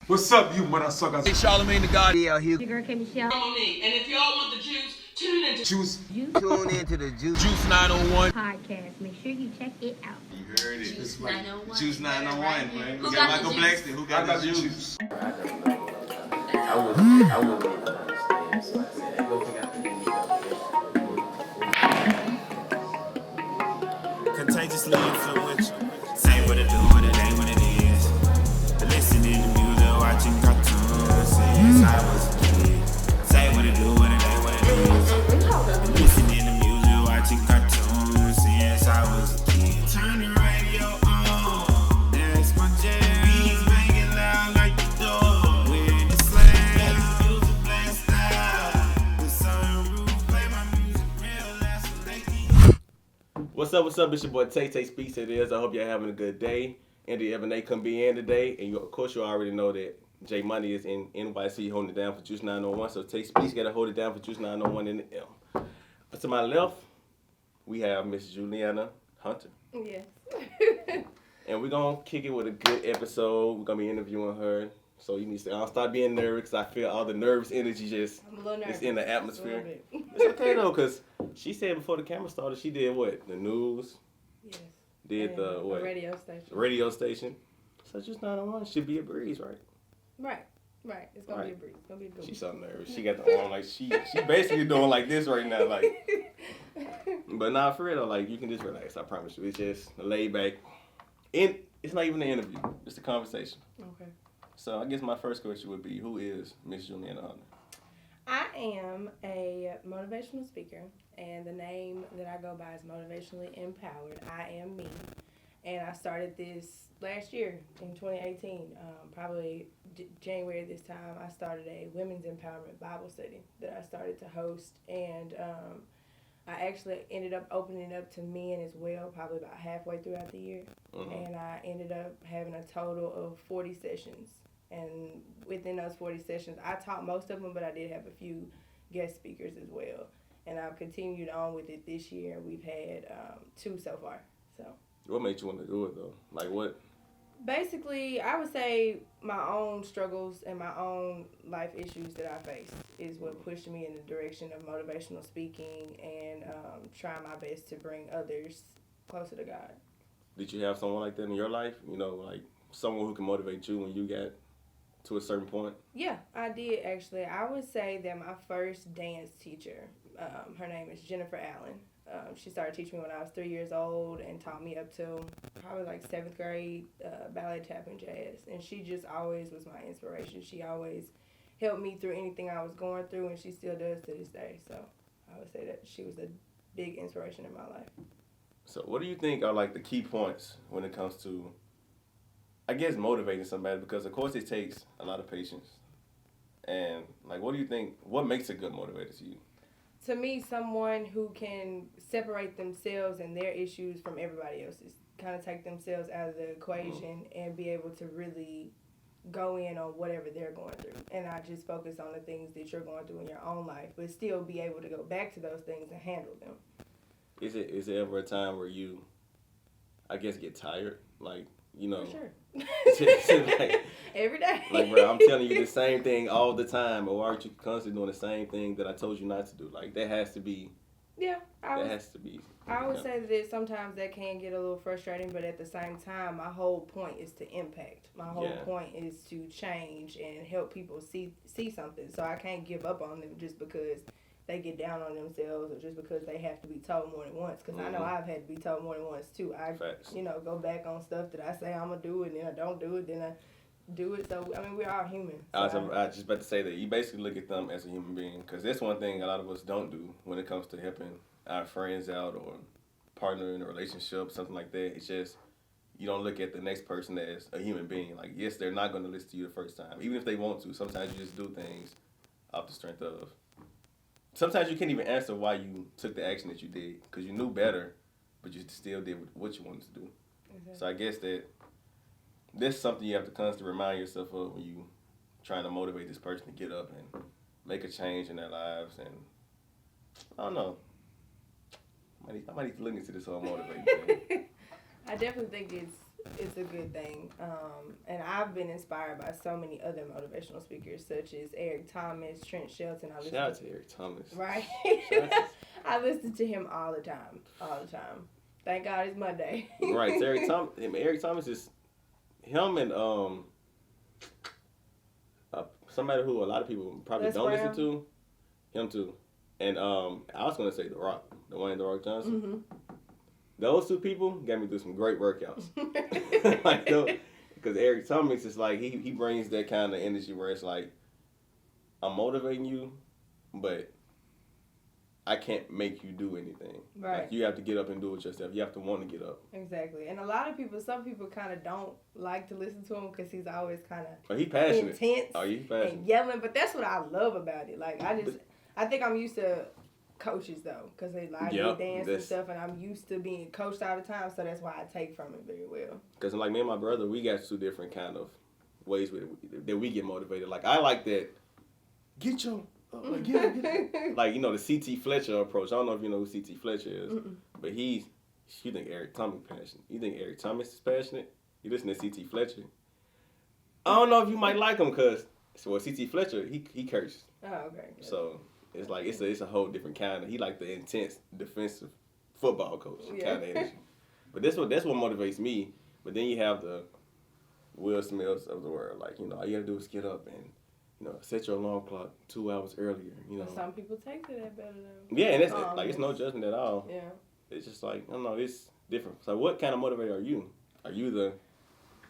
What's up, you motherfuckers? Hey, Charlemagne the God. Yeah, Your girl K Michelle. And if y'all want the juice, tune into Juice. tune into the Juice 901. Podcast. Make sure you check it out. You heard it. Juice 901. Juice 901, Right. man. Who We got got the Michael juice? Blackston. Who got the juice? I wouldn't understand, so I said, I don't think I can do Contagiously influential. Say what it do, what it ain't, what it is. Listening to music, watching cartoons since I was a kid. Say what it do, what it ain't, what it is. Listening to music, watching cartoons since I was a kid. Turn the radio on, that's my jam. Beats banging loud like the door. With the slam, let the music blast out. The sunroof, play my music real loud so they can. What's up? It's your boy Tay Speaks It Is. I hope you're having a good day. Andy Evan couldn't be in today. And of course, you already know that J Money is in NYC holding it down for Juice 901. So Tay Speaks got to hold it down for Juice 901 in the M. But to my left, we have Miss Juliana Hunter. Yes. And we're going to kick it with a good episode. We're going to be interviewing her. So you need to I'll start being nervous because I feel all the nervous energy just I'm a little nervous. it's in the atmosphere. A little It's okay though, because she said before the camera started, she did what? The news, Yes. did the A what? radio station. Radio station. So Just 901 should be a breeze, right? Right. It's gonna be a breeze. It's gonna be a breeze. She's so nervous. She got the arm like she basically doing like this right now, like. But nah, for real though, like you can just relax. I promise you. It's just laid back. It's not even an interview. It's a conversation. Okay. So I guess my first question would be, who is Miss Juliana Hunter? I am a motivational speaker, and the name that I go by is Motivationally Empowered. I am me. And I started this last year in 2018, probably January this time. I started a women's empowerment Bible study that I started to host, and I actually ended up opening it up to men as well, probably about halfway throughout the year. And I ended up having a total of 40 sessions. And within those 40 sessions, I taught most of them, but I did have a few guest speakers as well. And I've continued on with it this year. We've had 2 so far. So. What made you want to do it though? Like what? Basically, I would say my own struggles and my own life issues that I face is what pushed me in the direction of motivational speaking and trying my best to bring others closer to God. Did you have someone like that in your life? You know, like someone who can motivate you when you got to a certain point? Yeah, I did actually. I would say that my first dance teacher, her name is Jennifer Allen. She started teaching me when I was 3 years old and taught me up till probably like 7th grade ballet, tap, and jazz. And she just always was my inspiration. She always helped me through anything I was going through, and she still does to this day. So I would say that she was a big inspiration in my life. So what do you think are like the key points when it comes to, I guess, motivating somebody? Because of course it takes a lot of patience. And like, what do you think, what makes a good motivator to you? To me, someone who can separate themselves and their issues from everybody else's, kind of take themselves out of the equation and be able to really go in on whatever they're going through and not just focus on the things that you're going through in your own life, but still be able to go back to those things and handle them. Is it ever a time where you, I guess, get tired? Like, you know. For sure. like, every day. Like, bro, I'm telling you the same thing all the time, or aren't you constantly doing the same thing that I told you not to do? Like, that has to be. Yeah, I would say that sometimes that can get a little frustrating, but at the same time, my whole point is to impact. My whole point is to change and help people see something. So I can't give up on them just because they get down on themselves or just because they have to be told more than once. Because I know I've had to be told more than once too. Facts. Go back on stuff that I say I'm gonna do it, and then I don't do it, then I do it. So I mean, we're all human. So I was just about to say that you basically look at them as a human being, because that's one thing a lot of us don't do when it comes to helping our friends out or partner in a relationship, something like that. It's just you don't look at the next person as a human being. Like, yes, they're not going to listen to you the first time, even if they want to. Sometimes you just do things off the strength of. Sometimes you can't even answer why you took the action that you did, because you knew better, but you still did what you wanted to do. Exactly. So I guess that's something you have to constantly remind yourself of when you trying to motivate this person to get up and make a change in their lives. And I don't know. I might need to look into this whole motivating thing. I definitely think it's it's a good thing. And I've been inspired by so many other motivational speakers, such as Eric Thomas, Trent Shelton. Shout out to Eric Thomas. Right? Shout out to- I listen to him all the time. Thank God it's Monday. Right, so Eric Thomas is him and somebody who a lot of people probably Les don't Brown? listen to. Him too. And I was gonna say The Rock, Dwayne The Rock Johnson. Mm-hmm. Those two people got me through some great workouts. Like, because Eric Thomas is like he brings that kind of energy where it's like I'm motivating you, but I can't make you do anything. Right. Like, you have to get up and do it yourself. You have to want to get up. Exactly. And a lot of people, some people kind of don't like to listen to him because he's always kind of Oh, he passionate. intense Oh, he's passionate. and yelling. But that's what I love about it. Like, I think I'm used to coaches, though, because they like Yep, to dance and that's- stuff, and I'm used to being coached all the time, so that's why I take from it very well. Because like me and my brother, we got two different kind of ways that we get motivated. Like I like that, get your, get. Like, you know, the C.T. Fletcher approach. I don't know if you know who C.T. Fletcher is, but you think Eric Thomas passionate. You think Eric Thomas is passionate? You listen to C.T. Fletcher. I don't know if you might like him because, C.T. Fletcher, he curses. Oh, okay. So it's like it's a whole different kind of. He like the intense defensive football coach kind of energy. But that's what motivates me. But then you have the Will Smiths of the world. Like, you know, all you gotta do is get up and, you know, set your alarm clock 2 hours earlier. You know. But some people take to that better though. Yeah, and it's like it's no judgment at all. Yeah. It's just like, I don't know, it's different. So what kind of motivator are you? Are you the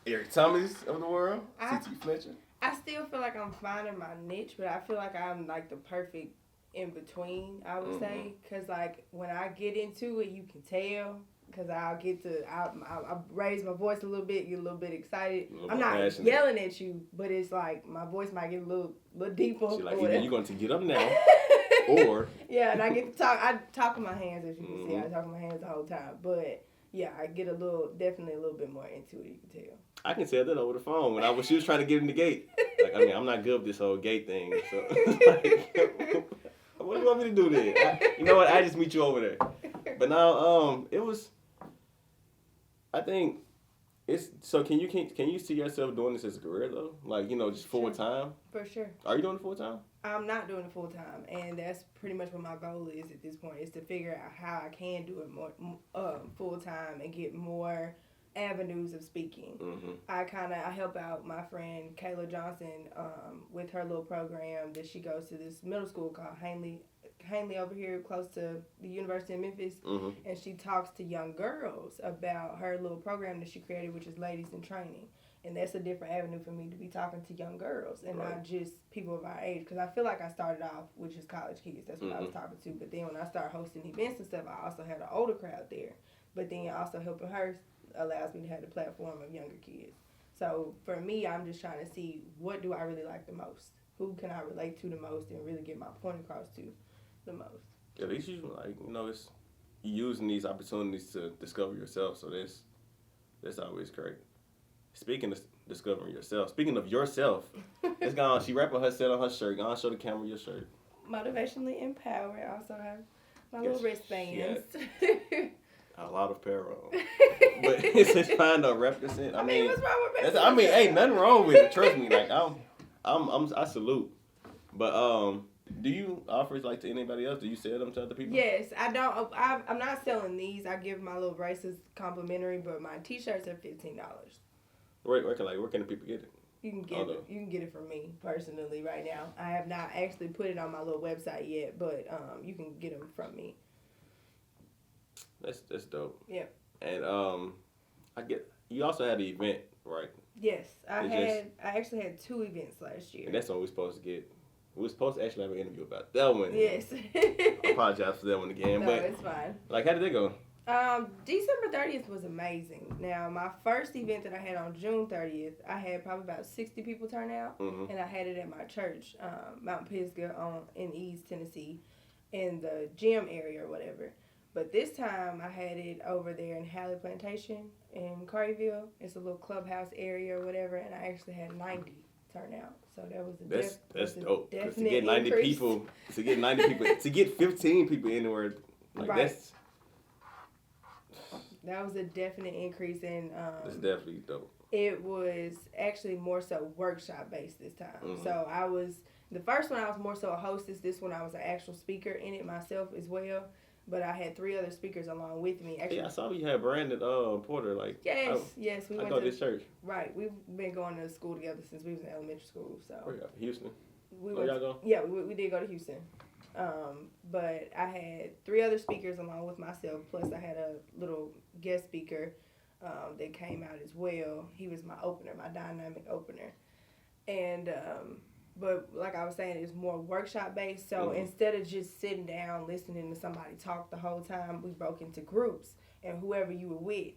Eric Thomas of the world? C.T. Fletcher? I still feel like I'm finding my niche, but I feel like I'm like the perfect in between, I would say. Because, like, when I get into it, you can tell. Because I'll raise my voice a little bit, get a little bit excited. I'm not passionate. yelling at you, but it's like my voice might get a little deeper. She's like, or either whatever. you're going to get up now, or... Yeah, and I get to talk. I talk with my hands, as you can see. I talk with my hands the whole time. But, yeah, I get definitely a little bit more into it, you can tell. I can tell that over the phone when she was trying to get in the gate. Like, I mean, I'm not good with this whole gate thing. So, like, what do you want me to do then? You know what? I just meet you over there. But now, it was. I think it's so. Can you see yourself doing this as a career though? Like, you know, just full time. For sure. Are you doing it full time? I'm not doing it full time, and that's pretty much what my goal is at this point, is to figure out how I can do it more full time and get more avenues of speaking. Mm-hmm. I help out my friend Kayla Johnson with her little program that she goes to this middle school called Hanley over here close to the University of Memphis, and she talks to young girls about her little program that she created, which is Ladies in Training. And that's a different avenue for me to be talking to young girls and not just people of our age. Because I feel like I started off with just college kids. That's what I was talking to. But then when I started hosting events and stuff, I also had an older crowd there. But then also helping her allows me to have the platform of younger kids. So for me, I'm just trying to see, what do I really like the most? Who can I relate to the most and really get my point across to the most? At least you, like, you know, it's using these opportunities to discover yourself. So that's always great. Speaking of discovering yourself, speaking of yourself, it's gone. She rapping her set on her shirt. Go on, show the camera your shirt. Motivationally empowered. I also have my little wristbands. A lot of apparel. But it's just fine to represent. I mean, what's wrong with I mean, ain't nothing wrong with it. Trust me. Like, I salute. But do you offer it like to anybody else? Do you sell them to other people? Yes, I don't. I'm not selling these. I give my little bracelets complimentary, but my T-shirts are $15. Where can the people get it? You can get it from me personally right now. I have not actually put it on my little website yet, but you can get them from me. That's dope. Yep. And you also had an event, right? Yes, I actually had 2 events last year. And that's what we're supposed to get. We were supposed to actually have an interview about that one. Yes. I apologize for that one again. No, but it's fine. Like, how did that go? December 30th was amazing. Now, my first event that I had on June 30th, I had probably about 60 people turn out, and I had it at my church, Mount Pisgah in East Tennessee, in the gym area or whatever. But this time, I had it over there in Halley Plantation in Carterville. It's a little clubhouse area or whatever, and I actually had 90 turn out. So that was That's dope. 'Cause to definite get 90 increase. people, to get 15 people anywhere, like Right. that's That was a definite increase in. It's definitely dope. It was actually more so workshop based this time. Mm-hmm. So I was the first one. I was more so a hostess. This one I was an actual speaker in it myself as well. But I had 3 other speakers along with me. Actually, Yeah, I saw you had Brandon Porter. Like, yes, I went go to this church. Right, we've been going to school together since we was in elementary school. So Where y'all? Houston. Where y'all go? Yeah, we did go to Houston. But I had 3 other speakers along with myself. Plus, I had a little guest speaker that came out as well. He was my opener, my dynamic opener. And but like I was saying, it's more workshop based. So instead of just sitting down listening to somebody talk the whole time, we broke into groups. And whoever you were with,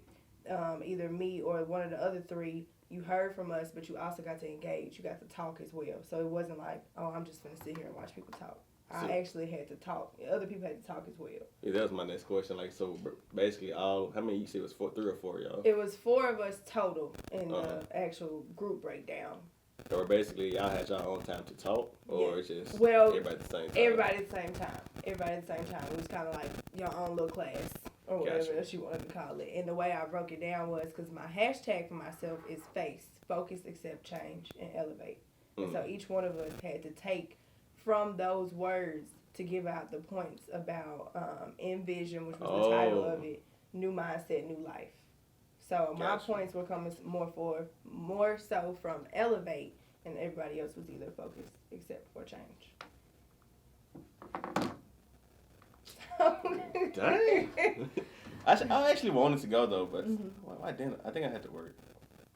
either me or one of the other 3, you heard from us, but you also got to engage. You got to talk as well. So it wasn't like, oh, I'm just going to sit here and watch people talk. I actually had to talk. Other people had to talk as well. Yeah, that was my next question. Like, so basically, how many you said it was 3 or 4 y'all? It was 4 of us total in the actual group breakdown. Or basically, y'all had y'all own time to talk, or it's just everybody at the same time? Everybody at the same time. Everybody at the same time. It was kind of like your own little class, or whatever else you wanted to call it. And the way I broke it down was because my hashtag for myself is FACE, Focus, Accept, Change, and Elevate. And so each one of us had to take from those words to give out the points about Envision, which was the title of it, New Mindset, New Life. So my points were coming more so from Elevate, and everybody else was either Focus, Accept, or Change. Dang. I actually wanted to go though, but why didn't I? Think I had to work.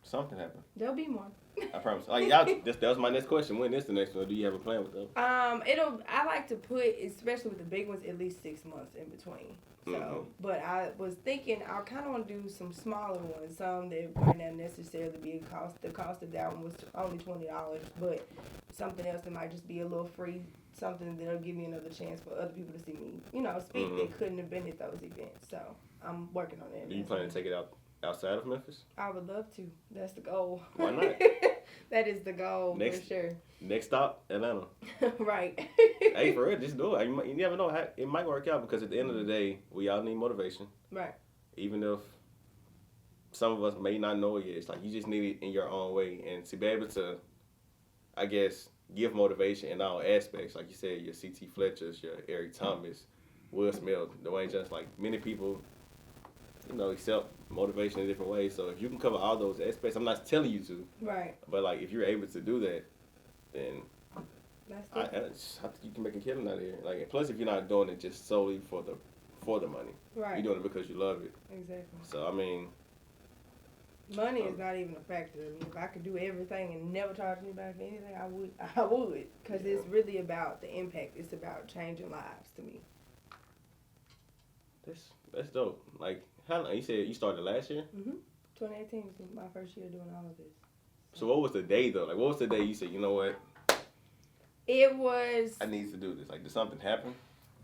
Something happened. There'll be more. I promise. Like y'all, that was my next question. When is the next one? Do you have a plan with those? I like to put, especially with the big ones, at least 6 months in between. So, but I was thinking I kind of want to do some smaller ones, some that might not necessarily be a cost. The cost of that one was only $20, but something else that might just be a little free, something that'll give me another chance for other people to see me, speak that couldn't have been at those events. So I'm working on that. Do you plan to take it outside of Memphis? I would love to. That's the goal. Why not? That is the goal for sure. Next stop, Atlanta. Right. Hey, for real, just do it. You never know how it might work out, because at the end of the day, we all need motivation. Right. Even if some of us may not know it yet, it's like you just need it in your own way, and to be able to, I guess, give motivation in all aspects. Like you said, your C.T. Fletchers, your Eric Thomas, Will Smith, Dwayne Johnson. Like many people, accept motivation in different ways. So if you can cover all those aspects, I'm not telling you to. Right. But like if you're able to do that, then I think you can make a killing out of here. Like, plus if you're not doing it just solely for the money, right? You're doing it because you love it. Exactly. So I mean, money is not even a factor. I mean, if I could do everything and never charge anybody for anything, I would, because it's really about the impact. It's about changing lives to me. That's dope. Like, how long? You said you started last year? 2018 was my first year doing all of this. So what was the day though? Like, what was the day you said, you know what? It was. I need to do this. Like, did something happen?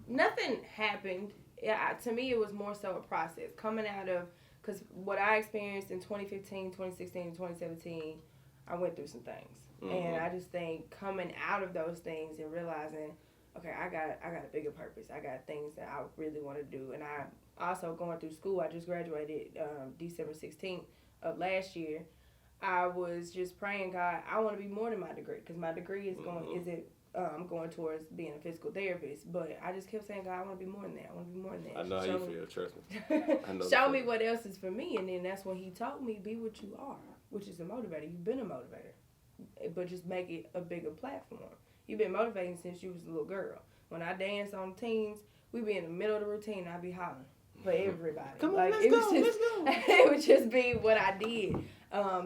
Nothing happened. Yeah, to me, it was more so a process coming out of, because what I experienced in 2015, 2016, and 2017, I went through some things, and I just think coming out of those things and realizing, okay, I got a bigger purpose. I got things that I really want to do, and I also going through school. I just graduated December 16th of last year. I was just praying, God, I want to be more than my degree, because my degree is going towards being a physical therapist. But I just kept saying, God, I want to be more than that. I want to be more than that. I know how you feel. Trust me. I know. Show me what else is for me, and then that's when He taught me, be what you are, which is a motivator. You've been a motivator, but just make it a bigger platform. You've been motivating since you was a little girl. When I dance on teams, we be in the middle of the routine. I be hollering for everybody. Come on, let's go. It would just be what I did.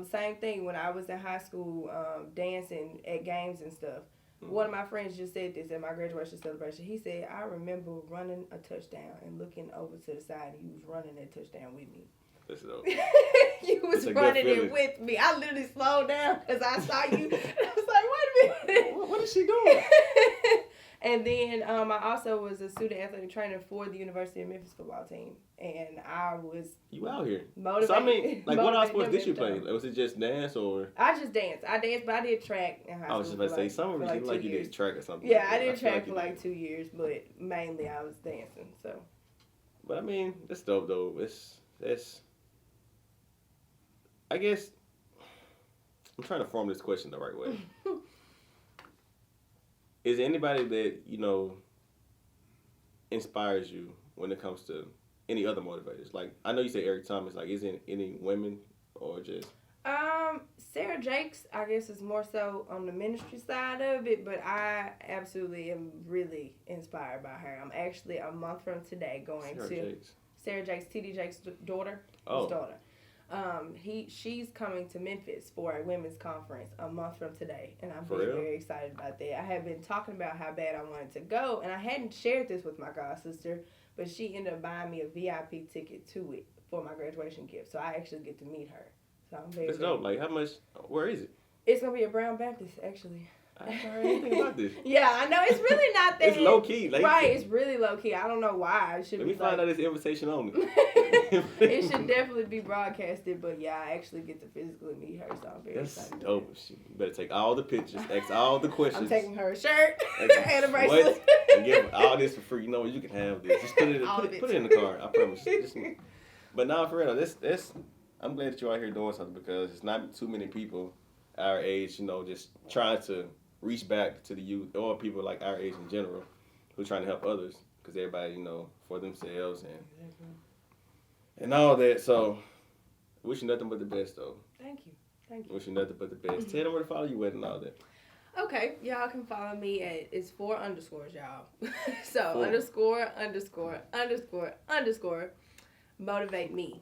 Same thing when I was in high school, dancing at games and stuff. One of my friends just said this at my graduation celebration. He said, I remember running a touchdown and looking over to the side, and you was running that touchdown with me. That's dope. You was running it with me. I literally slowed down because I saw you. And I was like, wait a minute. What is she doing? And then I also was a student athletic trainer for the University of Memphis football team. And I was You out here. motivated. So I mean, like what all sports them did you play? every time. Was it just dance or? I just danced. I danced, but I did track in high school. I was just about to say, some of for you like 2 you years. did track or something. Yeah, like I did feel track for you like did. 2 years, but mainly I was dancing. So. But I mean, it's dope though. It's I guess I'm trying to form this question the right way. Is there anybody that, you know, inspires you when it comes to any other motivators? Like, I know you said Eric Thomas. Like, isn't any women or just... Sarah Jakes, I guess, is more so on the ministry side of it, but I absolutely am really inspired by her. I'm actually a month from today going Sarah Jakes, T.D. Jakes' daughter. Oh. His daughter. She's coming to Memphis for a women's conference a month from today, and I'm very excited about that. I have been talking about how bad I wanted to go, and I hadn't shared this with my god sister, but she ended up buying me a VIP ticket to it for my graduation gift, so I actually get to meet her. So I'm very. It's dope. Like, how much? Where is it? It's gonna be a Brown Baptist, actually. I haven't heard anything about this. Yeah, I know. It's really not that. It's low key. Like, right, it's really low key. I don't know why. It should let be me find out this invitation only. It should definitely be broadcasted, but yeah, I actually get to physically meet her, so I'm very excited. That's dope. You better take all the pictures, ask all the questions. I'm taking her a shirt and a bracelet. And give her all this for free. You know what? You can have this. Just put it in the car. I promise. But nah, for real, this I'm glad that you're out here doing something because it's not too many people our age, you know, just trying to reach back to the youth or people like our age in general who are trying to help others because everybody, you know, for themselves and all that. So, wish you nothing but the best, though. Thank you. Wish you nothing but the best. Tell them where to follow you at and all that. Okay, y'all can follow me at, it's 4 underscores, y'all. So, 4____ motivate me.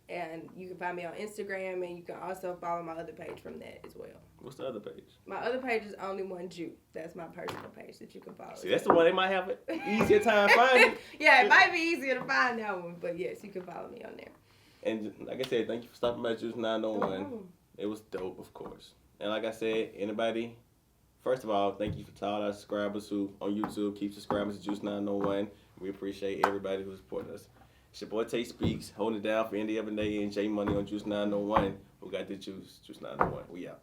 And you can find me on Instagram, and you can also follow my other page from that as well. What's the other page? My other page is Only One Jew. That's my personal page that you can follow. See, that's the one they might have an easier time finding. Yeah, it might be easier to find that one, but yes, you can follow me on there. And like I said, thank you for stopping by Juice 901. It was dope, of course. And like I said, anybody, first of all, thank you to all our subscribers who on YouTube keep subscribing to Juice 901. We appreciate everybody who supported us. It's your boy Tay Speaks, holding it down for Indy Every Day and J Money on Juice 901. Who got the juice? Juice 901. We out.